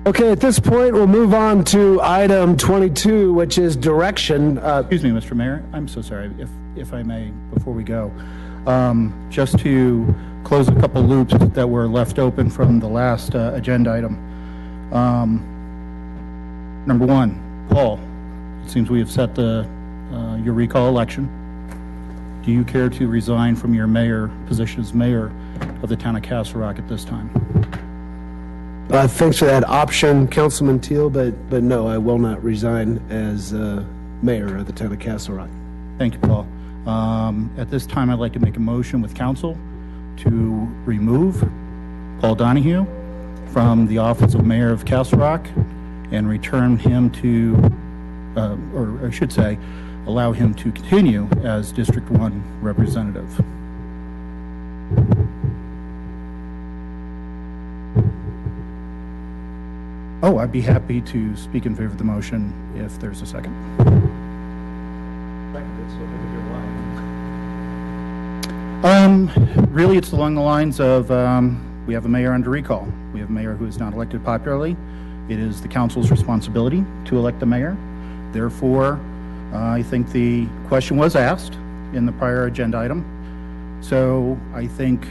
Okay, at this point, we'll move on to item 22, which is direction. Excuse me, Mr. Mayor. I'm so sorry. If I may, before we go, just to close a couple loops that were left open from the last agenda item. Number one, Paul, it seems we have set your recall election. Do you care to resign from your mayor position as mayor of the town of Castle Rock at this time? Thanks for that option, Councilman Teal, but no, I will not resign as mayor of the town of Castle Rock. Thank you, Paul. At this time, I'd like to make a motion with council to remove Paul Donahue from the office of mayor of Castle Rock and return him to, or I should say, allow him to continue as District 1 representative. Oh, I'd be happy to speak in favor of the motion if there's a second. Really, it's along the lines of we have a mayor under recall. We have a mayor who is not elected popularly. It is the council's responsibility to elect the mayor. Therefore, I think the question was asked in the prior agenda item. So I think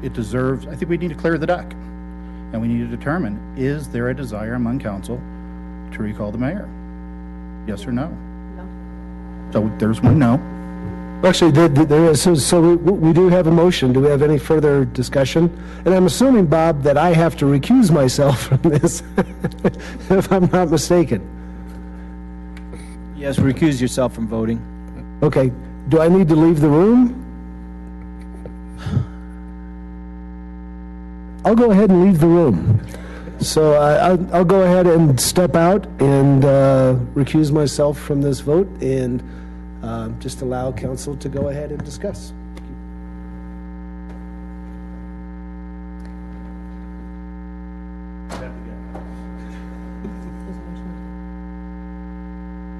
it deserves, I think we need to clear the deck. And we need to determine, is there a desire among council to recall the mayor? Yes or no? No. So there's one no. Actually, there is. So we do have a motion. Do we have any further discussion? And I'm assuming, Bob, that I have to recuse myself from this, if I'm not mistaken. Yes, recuse yourself from voting. Okay. Do I need to leave the room? I'll go ahead and leave the room. So I'll go ahead and step out and recuse myself from this vote and just allow council to go ahead and discuss.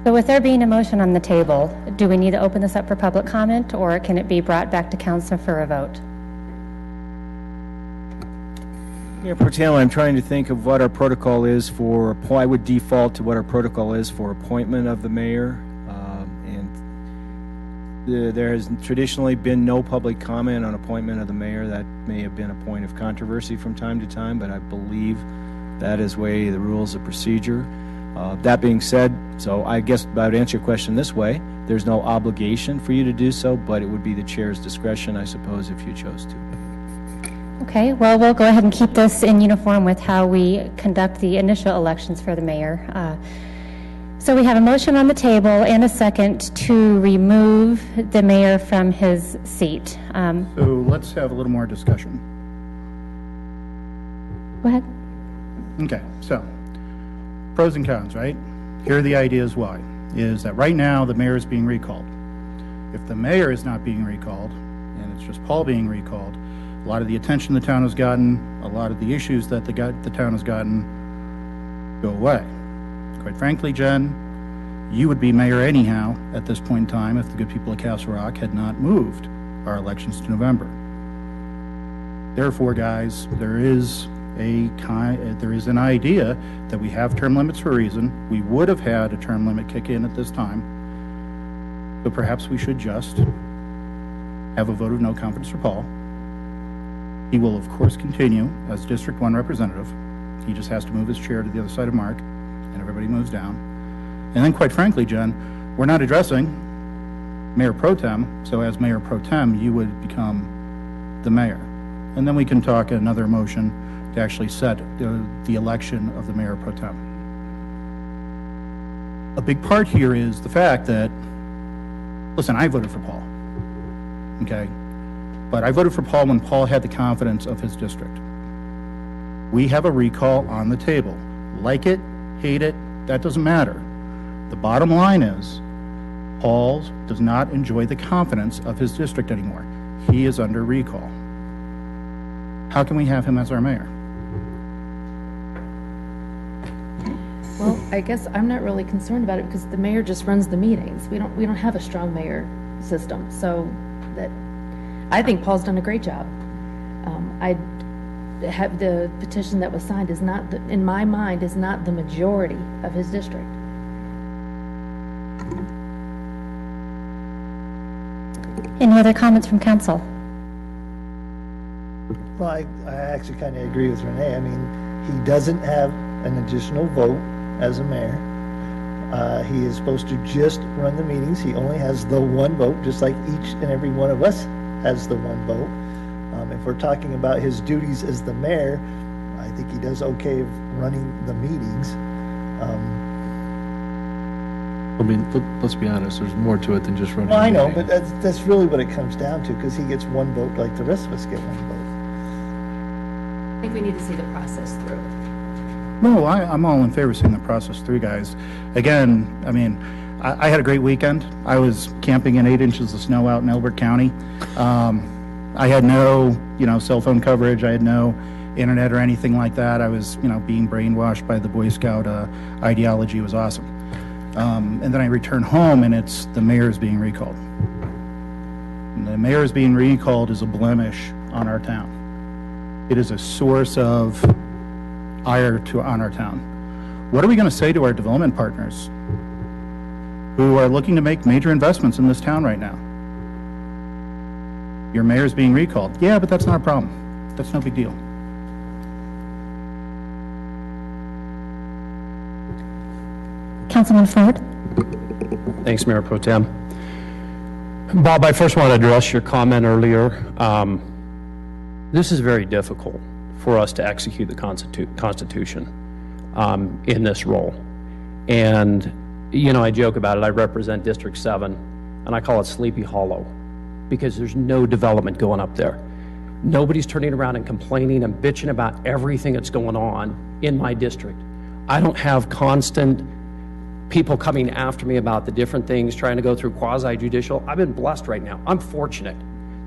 So with there being a motion on the table, do we need to open this up for public comment, or can it be brought back to council for a vote? Mayor Pro Tem, I'm trying to think of what our protocol is for, I would default to what our protocol is for appointment of the mayor. There has traditionally been no public comment on appointment of the mayor. That may have been a point of controversy from time to time, but I believe that is way the rules of procedure. That being said, so I guess I would answer your question this way. There's no obligation for you to do so, but it would be the chair's discretion, I suppose, if you chose to. Okay, well, we'll go ahead and keep this in uniform with how we conduct the initial elections for the mayor. So we have a motion on the table and a second to remove the mayor from his seat. So let's have a little more discussion. Go ahead. Okay, so pros and cons, right? Here are the ideas why. Is that right now the mayor is being recalled. If the mayor is not being recalled, and it's just Paul being recalled, a lot of the attention the town has gotten, a lot of the issues that the town has gotten go away. Quite frankly, Jen, you would be mayor anyhow at this point in time if the good people of Castle Rock had not moved our elections to November. Therefore, guys, there is an idea that we have term limits for a reason. We would have had a term limit kick in at this time. So perhaps we should just have a vote of no confidence for Paul. He will, of course, continue as District 1 representative. He just has to move his chair to the other side of Mark, and everybody moves down. And then, quite frankly, Jen, we're not addressing Mayor Pro Tem, so as Mayor Pro Tem, you would become the mayor. And then we can talk another motion to actually set the election of the Mayor Pro Tem. A big part here is the fact that, listen, I voted for Paul, okay? But I voted for Paul when Paul had the confidence of his district. We have a recall on the table. Like it, hate it, that doesn't matter. The bottom line is, Paul does not enjoy the confidence of his district anymore. He is under recall. How can we have him as our mayor? Well, I guess I'm not really concerned about it because the mayor just runs the meetings. We don't have a strong mayor system, so that I think Paul's done a great job. the petition that was signed is not, in my mind, is not the majority of his district. Any other comments from council? Well, I actually kind of agree with Renee. I mean, he doesn't have an additional vote as a mayor. He is supposed to just run the meetings. He only has the one vote, just like each and every one of us has the one vote. If we're talking about his duties as the mayor, I think he does okay of running the meetings. I mean, let's be honest, there's more to it than just running. Well, I a know, meeting. but that's really what it comes down to, because he gets one vote like the rest of us get one vote. I think we need to see the process through. No, I'm all in favor of seeing the process through, guys. Again, I mean, I had a great weekend. I was camping in 8 inches of snow out in Elbert County. I had no, cell phone coverage. I had no internet or anything like that. I was, being brainwashed by the Boy Scout ideology. It was awesome. And then I returned home, and it's the mayor's being recalled. And the mayor's being recalled is a blemish on our town. It is a source of ire on our town. What are we going to say to our development partners who are looking to make major investments in this town right now? Your mayor's being recalled. Yeah, but that's not a problem. That's no big deal. Councilman Ford? Thanks, Mayor Pro Tem. Bob, I first want to address your comment earlier. This is very difficult for us to execute the Constitution in this role. And, I joke about it. I represent District 7, and I call it Sleepy Hollow because there's no development going up there. Nobody's turning around and complaining and bitching about everything that's going on in my district. I don't have constant people coming after me about the different things, trying to go through quasi-judicial. I've been blessed right now. I'm fortunate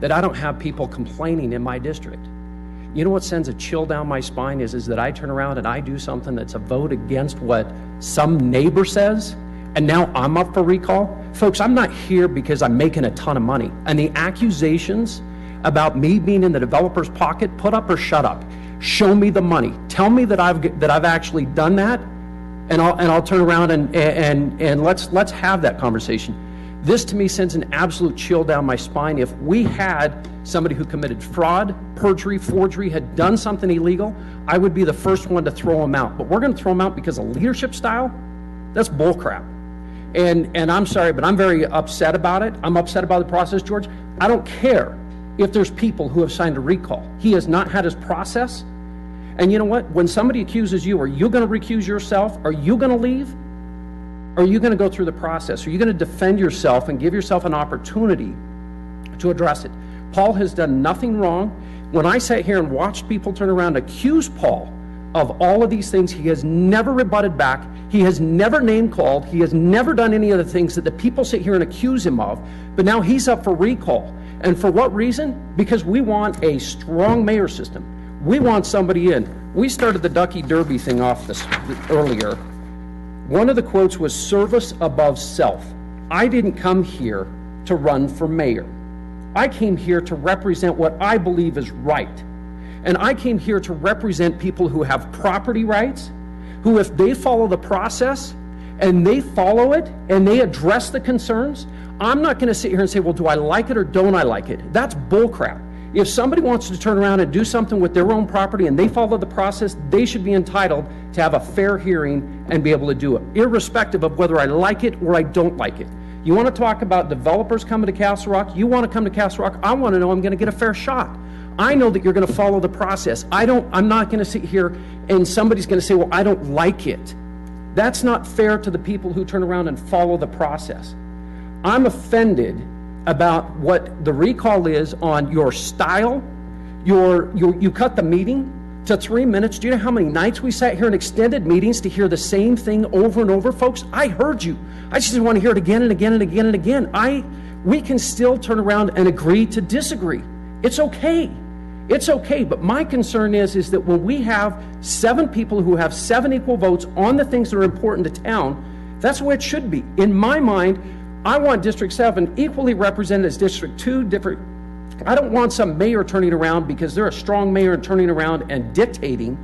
that I don't have people complaining in my district. You know what sends a chill down my spine is that I turn around and I do something that's a vote against what some neighbor says, and now I'm up for recall. Folks, I'm not here because I'm making a ton of money. And the accusations about me being in the developer's pocket, put up or shut up. Show me the money. Tell me that I've actually done that, and I'll turn around and let's have that conversation. This to me sends an absolute chill down my spine. If we had somebody who committed fraud, perjury, forgery, had done something illegal, I would be the first one to throw them out. But we're going to throw them out because of leadership style? That's bullcrap. And I'm sorry, but I'm very upset about it. I'm upset about the process, George. I don't care if there's people who have signed a recall. He has not had his process. And you know what? When somebody accuses you, are you going to recuse yourself? Are you going to leave? Or are you going to go through the process? Are you going to defend yourself and give yourself an opportunity to address it? Paul has done nothing wrong. When I sat here and watched people turn around and accuse Paul of all of these things, he has never rebutted back. He has never name called. He has never done any of the things that the people sit here and accuse him of. But now he's up for recall. And for what reason? Because we want a strong mayor system. We want somebody in. We started the Ducky Derby thing off this earlier. One of the quotes was service above self. I didn't come here to run for mayor. I came here to represent what I believe is right. And I came here to represent people who have property rights, who if they follow the process and they follow it and they address the concerns, I'm not going to sit here and say, well, do I like it or don't I like it? That's bullcrap. If somebody wants to turn around and do something with their own property and they follow the process, they should be entitled to have a fair hearing and be able to do it, irrespective of whether I like it or I don't like it. You want to talk about developers coming to Castle Rock? You want to come to Castle Rock? I want to know I'm going to get a fair shot. I know that you're going to follow the process. I'm not going to sit here and somebody's going to say, well, I don't like it. That's not fair to the people who turn around and follow the process. I'm offended about what the recall is on your style. You cut the meeting to 3 minutes. Do you know how many nights we sat here in extended meetings to hear the same thing over and over, folks? I heard you. I just want to hear it again and again and again and again. We can still turn around and agree to disagree. It's okay. It's okay. But my concern is that when we have 7 people who have 7 equal votes on the things that are important to town, that's the way it should be. In my mind, I want District 7 equally represented as District 2, I don't want some mayor turning around because they're a strong mayor and turning around and dictating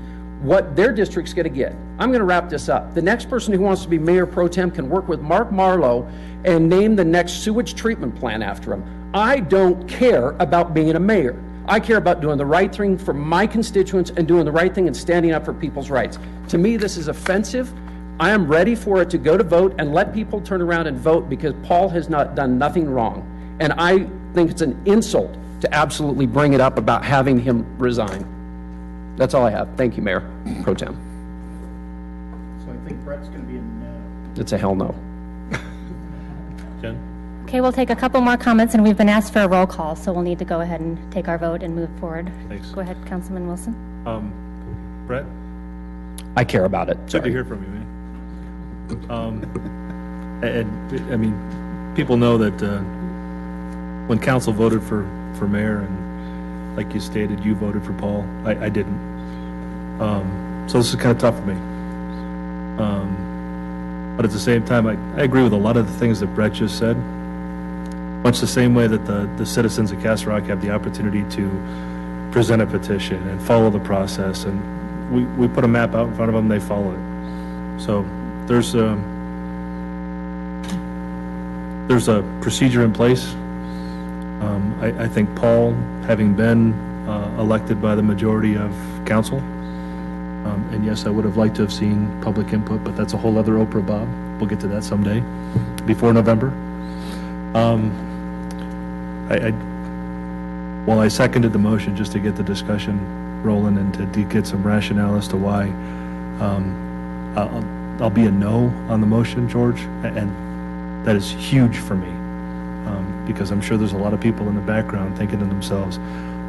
what their district's going to get. I'm going to wrap this up. The next person who wants to be mayor pro tem can work with Mark Marlowe and name the next sewage treatment plant after him. I don't care about being a mayor. I care about doing the right thing for my constituents and doing the right thing and standing up for people's rights. To me, this is offensive. I am ready for it to go to vote and let people turn around and vote because Paul has not done nothing wrong. And I think it's an insult to absolutely bring it up about having him resign. That's all I have. Thank you, Mayor Pro Tem. So I think Brett's going to be a no. It's a hell no. Jen? Okay, we'll take a couple more comments, and we've been asked for a roll call, so we'll need to go ahead and take our vote and move forward. Thanks. Go ahead, Councilman Wilson. Brett? I care about it. Good to Sorry. hear from you, man. And, I mean, people know that when council voted for mayor, and like you stated, you voted for Paul. I didn't. So this is kind of tough for me. But at the same time, I agree with a lot of the things that Brett just said. Much the same way that the citizens of Castle Rock have the opportunity to present a petition and follow the process. And we put a map out in front of them, they follow it. So there's a procedure in place. I think Paul, having been elected by the majority of council, and yes, I would have liked to have seen public input, but that's a whole other Oprah Bob. We'll get to that someday, before November. While I seconded the motion just to get the discussion rolling and to get some rationale as to why, I'll be a no on the motion, George, and that is huge for me. Because I'm sure there's a lot of people in the background thinking to themselves,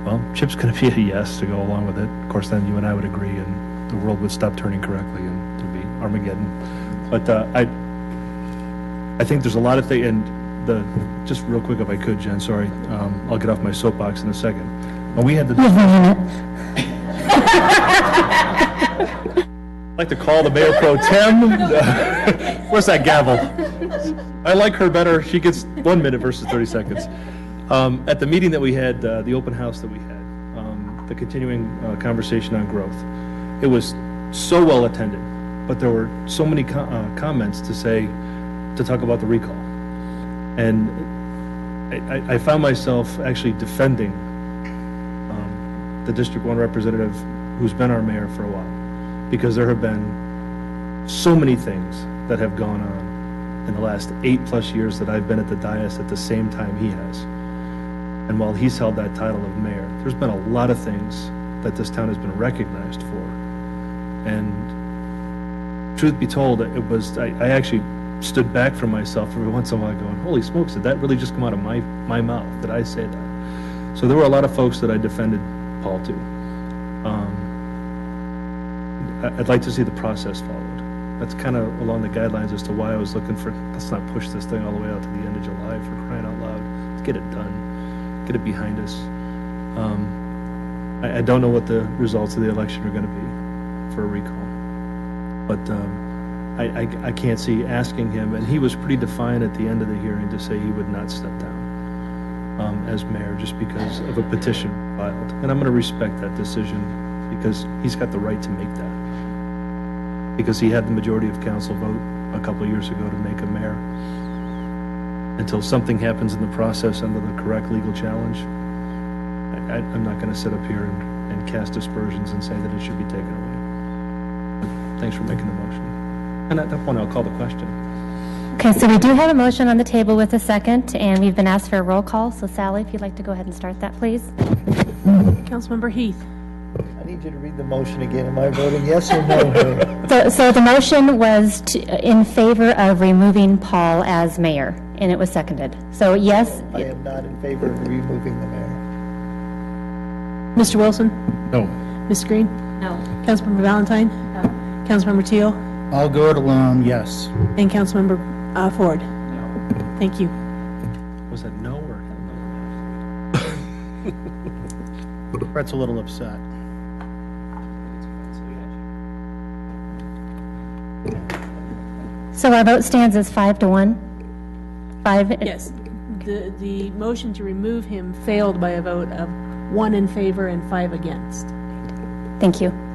well, Chip's going to be a yes to go along with it. Of course, then you and I would agree, and the world would stop turning correctly, and there'd be Armageddon. But I think there's a lot of things, and just real quick, if I could, Jen, sorry, I'll get off my soapbox in a second. When we had the, I'd like to call the mayor pro tem. Where's that gavel? I like her better. She gets 1 minute versus 30 seconds. At the meeting that we had, the open house that we had, the continuing conversation on growth, it was so well attended, but there were so many comments to talk about the recall. And I found myself actually defending the District 1 representative who's been our mayor for a while, because there have been so many things that have gone on in the last 8+ years that I've been at the dais at the same time he has. And while he's held that title of mayor, there's been a lot of things that this town has been recognized for. And truth be told, it was, I actually stood back from myself every once in a while going, holy smokes, did that really just come out of my mouth? Did I say that? So there were a lot of folks that I defended Paul to. I'd like to see the process followed. That's kind of along the guidelines as to why I was looking for, let's not push this thing all the way out to the end of July, for crying out loud. Let's get it done. Get it behind us. I don't know what the results of the election are going to be for a recall. But I can't see asking him, and he was pretty defiant at the end of the hearing to say he would not step down as mayor just because of a petition filed. And I'm going to respect that decision because he's got the right to make that. Because he had the majority of council vote a couple of years ago to make a mayor. Until something happens in the process under the correct legal challenge, I'm not going to sit up here and cast aspersions and say that it should be taken away. But thanks for making the motion. And at that point, I'll call the question. Okay, so we do have a motion on the table with a second, and we've been asked for a roll call. So Sally, if you'd like to go ahead and start that, please. Councilmember Heath. I need you to read the motion again. Am I voting yes or no? So the motion was in favor of removing Paul as mayor, and it was seconded. So yes. I am not in favor of removing the mayor. Mr. Wilson? No. Ms. Green? No. Councilmember Valentine? No. Councilmember Teal? I'll go it alone, yes. And Councilmember Ford? No. Thank you. Was that no or hell no? Brett's a little upset. So our vote stands as 5-1? 5? Yes. the motion to remove him failed by a vote of 1 in favor and 5 against. Thank you.